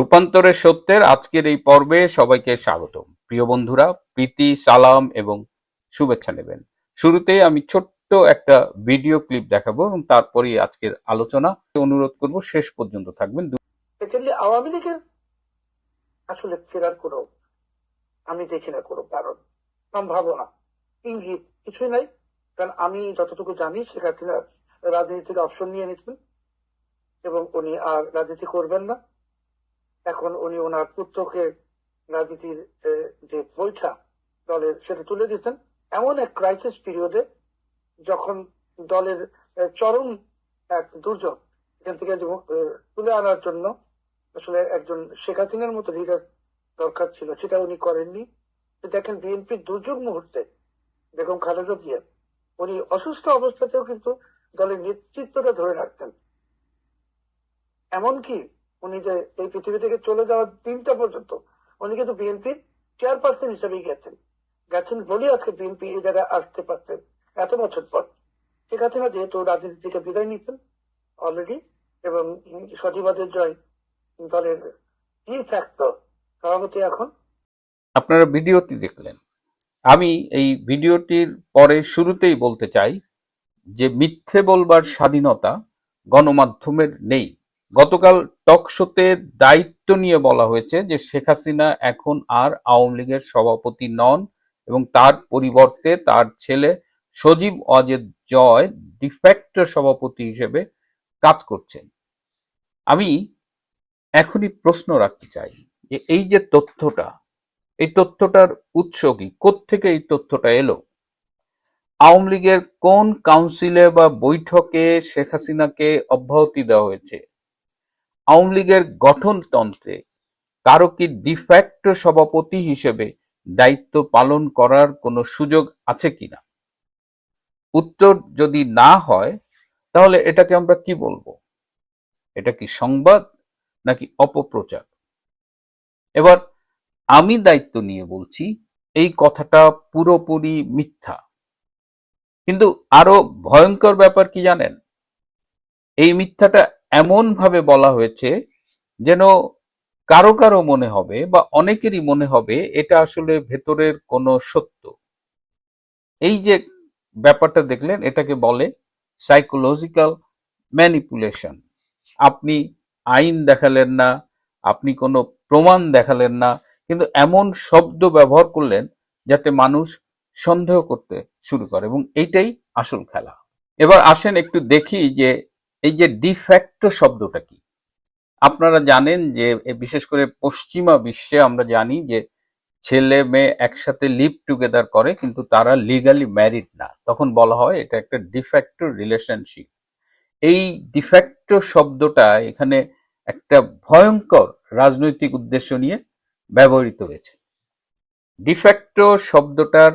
রূপান্তরের সত্যের আজকের এই পর্বে সবাইকে স্বাগতম। প্রিয় বন্ধুরা, প্রীতি, সালাম এবং শুভেচ্ছা নেবেন। শুরুতেই আমি ছোট্ট একটা ভিডিও ক্লিপ দেখাবো এবং তারপরেই আজকের আলোচনা। অনুরোধ করব শেষ পর্যন্ত থাকবেন। সেকেন্ডলি আওয়ামী লীগের আসলে ফেরার কোনো আমি দেখি না কোনো কারণ, সম্ভাবনা, ইঙ্গিত কিছুই নাই। কারণ আমি যতটুকু জানি শেখ হাসিনা রাজনীতির অপশন নিয়ে নিচ্ছেন এবং উনি আর রাজনীতি করবেন না। এখন উনি ওনার পুত্রকে রাজনীতির যে বৈঠা দলের সেটা তুলে দিচ্ছেন এমন এক ক্রাইসিস পিরিয়ডে, যখন দলের চরম এক দুর্যোগ এখান থেকে তুলে আনার জন্য আসলে একজন শেখ হাসিনার মতো লিডার দরকার ছিল, সেটা উনি করেননি। দেখেন বিএনপির দুর্যোগ মুহূর্তে বেগম খালেদা জিয়া উনি অসুস্থ অবস্থাতেও কিন্তু দলের নেতৃত্বটা ধরে রাখতেন। এমনকি উনি যে এই পৃথিবী থেকে চলে যাওয়ার দিনটা পর্যন্ত উনি কিন্তু বিএনপির চেয়ারপারসন হিসেবেই গেছেন বলে আজকে বিএনপি এই জায়গায় আসতে পারতেন এত বছর পর। শেখ হাসিনা যেহেতু রাজনীতি থেকে বিদায় নিতেন অলরেডি এবং সজীবাদের জয় দলের কি ফ্যাক্টর সভাপতি এখন। আপনারা ভিডিওটি দেখলেন। আমি এই ভিডিওটির পরে শুরুতেই বলতে চাই যে মিথ্যে বলবার স্বাধীনতা গণমাধ্যমের নেই। গতকাল টক শোতে দায়িত্ব নিয়ে বলা হয়েছে যে শেখ হাসিনা এখন আর আওয়ামী লীগের সভাপতি নন এবং তার পরিবর্তে তার ছেলে সজীব ওয়াজেদ জয় ডিফ্যাক্টো সভাপতি হিসেবে কাজ করছেন। আমি এখনই প্রশ্ন রাখতে চাই যে এই যে তথ্যটা, এই তথ্যটার উৎস কি? কোত্থেকে এই তথ্যটা এলো? আওয়ামী লীগের কোন কাউন্সিলে বা বৈঠকে শেখ হাসিনাকে অব্যাহতি দেওয়া হয়েছে? আওয়ামী লীগের গঠনতন্ত্রে কারো কি ডিফ্যাক্টো সভাপতি হিসেবে দায়িত্ব পালন করার কোনো সুযোগ আছে কিনা? উত্তর যদি না হয় তাহলে এটাকে আমরা কি বলবো? এটা কি সংবাদ নাকি অপপ্রচার? এবার আমি দায়িত্ব নিয়ে বলছি এই কথাটা পুরোপুরি মিথ্যা। কিন্তু আরো ভয়ঙ্কর ব্যাপার কি জানেন? এই মিথ্যাটা এমন ভাবে বলা হয়েছে যেন কারো কারো মনে হবে বা অনেকেরই মনে হবে এটা আসলে ভেতরের কোনো সত্য। এই যে ব্যাপারটা দেখলেন, এটাকে বলে সাইকোলজিক্যাল ম্যানিপুলেশন। আপনি আইন দেখালেন না, আপনি কোনো প্রমাণ দেখালেন না, কিন্তু এমন শব্দ ব্যবহার করলেন যাতে মানুষ সন্দেহ করতে শুরু করে, এবং এইটাই আসল খেলা। এবার আসেন একটু দেখি যে এই যে ডিফ্যাক্টো শব্দটা কি। আপনারা জানেন যে বিশেষ করে পশ্চিমা বিশ্বে আমরা জানি যে ছেলে মেয়ে একসাথে লিভ টুগেদার করে কিন্তু তারা লিগালি ম্যারিড না, তখন বলা হয় এটা একটা ডিফ্যাক্টো রিলেশনশিপ। এই ডিফ্যাক্টো শব্দটা এখানে একটা ভয়ঙ্কর রাজনৈতিক উদ্দেশ্য নিয়ে ব্যবহৃত হয়েছে। ডিফ্যাক্টো শব্দটার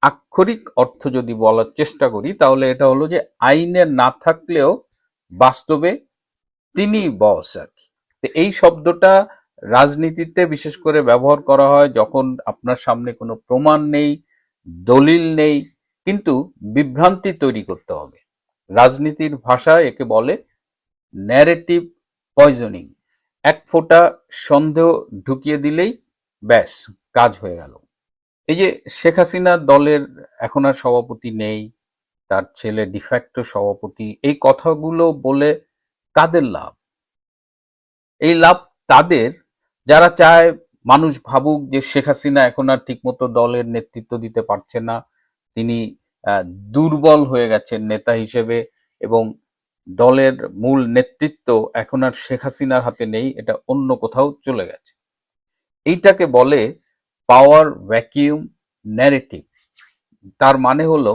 আক্ষরিক অর্থ যদি বলার চেষ্টা করি তাহলে এটা হলো যে আইনে না থাকলেও বাস্তবে তিনি বস আর কি। তো এই শব্দটা রাজনীতিতে বিশেষ করে ব্যবহার করা হয় যখন আপনার সামনে কোনো প্রমাণ নেই, দলিল নেই, কিন্তু বিভ্রান্তি তৈরি করতে হবে। রাজনীতির ভাষায় একে বলে ন্যারেটিভ পয়জনিং। এক ফোঁটা সন্দেহ ঢুকিয়ে দিলেই ব্যাস কাজ হয়ে গেল। এই যে শেখ হাসিনা দলের এখন আর সভাপতি নেই, তার ছেলে ডিফ্যাক্টো সভাপতি, এই কথাগুলো বলে কাদের লাভ? এই লাভ তাদের যারা চায় মানুষ ভাবুক যে শেখ হাসিনা এখন আর ঠিকমতো দলের নেতৃত্ব দিতে পারছে না, তিনি দুর্বল হয়ে গেছেন নেতা হিসেবে এবং দলের মূল নেতৃত্ব এখন আর শেখ হাসিনার হাতে নেই, এটা অন্য কোথাও চলে গেছে। এইটাকে বলে পাওয়ার ভ্যাকিউম ন্যারেটিভ। তার মানে হলো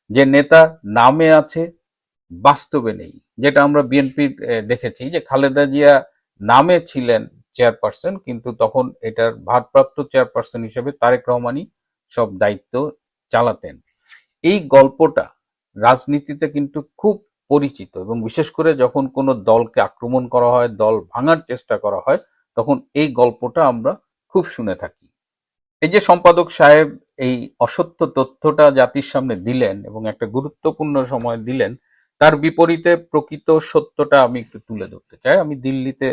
যে নেতা নামে আছে, বাস্তবে নেই। যেটা আমরা বিএনপির দেখেছি যে খালেদা জিয়া নামে ছিলেন চেয়ারপারসন, কিন্তু তখন এটার ভারপ্রাপ্ত চেয়ারপারসন হিসেবে তারেক রহমানই সব দায়িত্ব চালাতেন। এই গল্পটা রাজনীতিতে কিন্তু খুব পরিচিত, এবং বিশেষ করে যখন কোনো দলকে আক্রমণ করা হয়, দল ভাঙার চেষ্টা করা হয়, তখন এই গল্পটা আমরা খুব শুনে থাকি। এই যে সম্পাদক সাহেব এই অসত্য তথ্যটা জাতির সামনে দিলেন এবং একটা গুরুত্বপূর্ণ সময় দিলেন, তার বিপরীতে প্রকৃত সত্যটা আমি একটু তুলে ধরতে চাই। আমি দিল্লিতে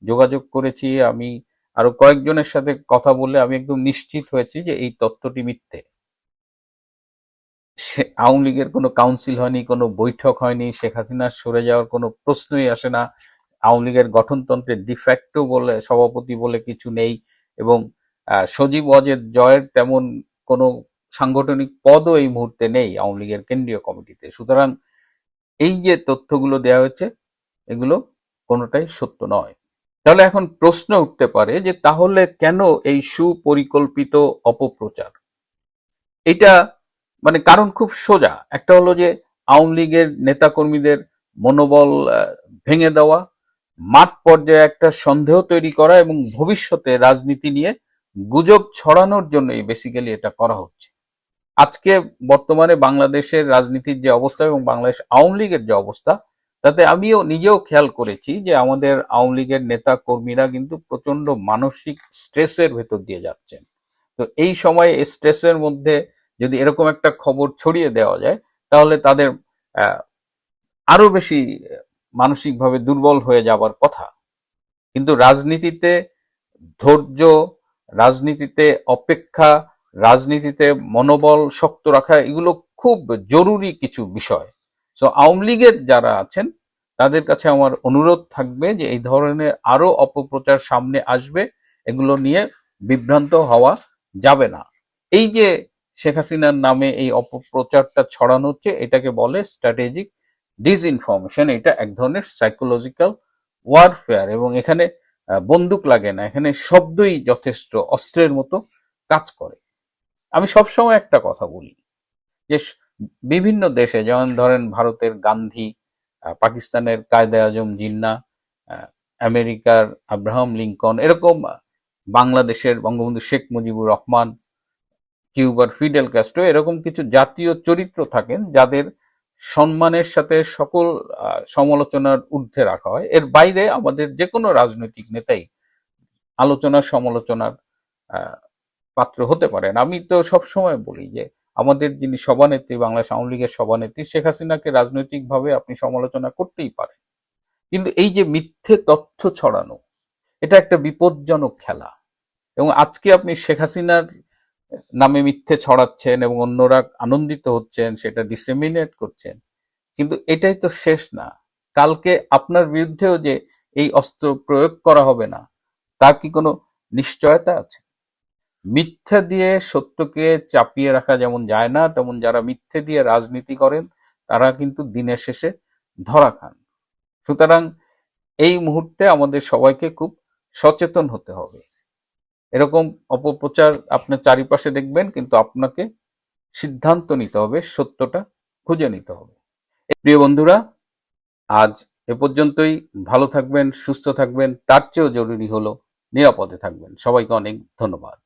যোগাযোগ করেছি, আমি আরো কয়েকজনের সাথে কথা বলে আমি একদম নিশ্চিত হয়েছি যে এই তথ্যটি মিথ্যে। আওয়ামী লীগের কোনো কাউন্সিল হয়নি, কোনো বৈঠক হয়নি, শেখ হাসিনার সরে যাওয়ার কোনো প্রশ্নই আসে না। আওয়ামী লীগের গঠনতন্ত্রের ডিফ্যাক্টো বলে সভাপতি বলে কিছু নেই, এবং সজীব ওয়াজেদ জয়ের তেমন কোনো সাংগঠনিক পদও এই মুহূর্তে নেই আওয়ামী লীগের কেন্দ্রীয় কমিটিতে। সুতরাং এই যে তথ্যগুলো দেওয়া হয়েছে এগুলো কোনোটাই সত্য নয়। তাহলে এখন প্রশ্ন উঠতে পারে যে তাহলে কেন এই সুপরিকল্পিত অপপ্রচার? এটা মানে কারণ খুব সোজা। একটা হলো যে আওয়ামী লীগের নেতাকর্মীদের মনোবল ভেঙে দেওয়া, মাঠ পর্যায়ে একটা সন্দেহ তৈরি করা এবং ভবিষ্যতে রাজনীতি নিয়ে গুজব ছড়ানোর জন্যই বেসিক্যালি এটা করা হচ্ছে। আজকে বর্তমানে বাংলাদেশের রাজনীতির যে অবস্থা এবং বাংলাদেশ আওয়ামী লীগের যে অবস্থা, তাতে আমিও নিজেও খেয়াল করেছি যে আমাদের আওয়ামী লীগের নেতা কর্মীরা কিন্তু প্রচন্ড মানসিক স্ট্রেসের ভেতর দিয়ে যাচ্ছেন। তো এই সময়ে স্ট্রেসের মধ্যে যদি এরকম একটা খবর ছড়িয়ে দেওয়া যায়, তাহলে তাদের আরো বেশি মানসিকভাবে দুর্বল হয়ে যাবার কথা। কিন্তু রাজনীতিতে ধৈর্য, রাজনীতিতে অপেক্ষা, রাজনীতিতে মনোবল শক্ত রাখা, এগুলো খুব জরুরি কিছু বিষয়। সো আওয়ামী লীগের যারা আছেন তাদের কাছে আমার অনুরোধ থাকবে যে এই ধরনের আরো অপপ্রচার সামনে আসবে, এগুলো নিয়ে বিভ্রান্ত হওয়া যাবে না। এই যে শেখ হাসিনার নামে এই অপপ্রচারটা ছড়ানো হচ্ছে, এটাকে বলে স্ট্র্যাটেজিক ডিসইনফরমেশন। এটা এক ধরনের সাইকোলজিক্যাল ওয়ারফেয়ার, এবং এখানে বন্দুক লাগে না, এখানে শব্দই যথেষ্ট অস্ত্রের মতো কাজ করে। আমি সবসময় একটা কথা বলি যে বিভিন্ন দেশে, যেমন ধরেন ভারতের গান্ধী, পাকিস্তানের কায়দে আজম জিন্নাহ, আমেরিকার আব্রাহাম লিঙ্কন, এরকম বাংলাদেশের বঙ্গবন্ধু শেখ মুজিবুর রহমান, কিউবার ফিডেল ক্যাস্ট্রো, এরকম কিছু জাতীয় চরিত্র থাকেন যাদের সম্মানের সাথে সকল সমালোচনার ঊর্ধ্বে রাখা হয়। এর বাইরে আমাদের যে কোনো রাজনৈতিক নেতাই আলোচনা সমালোচনার পাত্র হতে পারেন। আমি তো সবসময় বলি যে আমাদের যিনি সভানেত্রী, বাংলাদেশ আওয়ামী লীগের সভানেত্রী শেখ হাসিনাকে রাজনৈতিকভাবে আপনি সমালোচনা করতেই পারেন, কিন্তু এই যে মিথ্যে তথ্য ছড়ানো, এটা একটা বিপজ্জনক খেলা। এবং আজকে আপনি শেখ হাসিনার নামে মিথ্যে ছড়াচ্ছেন এবং অন্যরা আনন্দিত হচ্ছেন, সেটা ডিসেমিনেট করছেন, কিন্তু এটাই তো শেষ না। কালকে আপনার বিরুদ্ধেও যে এই অস্ত্র প্রয়োগ করা হবে না, তার কি কোনো নিশ্চয়তা আছে? মিথ্যা দিয়ে সত্যকে চাপিয়ে রাখা যেমন যায় না, তেমন যারা মিথ্যে দিয়ে রাজনীতি করেন তারা কিন্তু দিনের শেষে ধরা খান। সুতরাং এই মুহূর্তে আমাদের সবাইকে খুব সচেতন হতে হবে। এরকম অপপ্রচার আপনার চারিপাশে দেখবেন, কিন্তু আপনাকে সিদ্ধান্ত নিতে হবে, সত্যটা খুঁজে নিতে হবে। প্রিয় বন্ধুরা, আজ এ পর্যন্তই। ভালো থাকবেন, সুস্থ থাকবেন, তার চেয়েও জরুরি হলো নিরাপদে থাকবেন। সবাইকে অনেক ধন্যবাদ।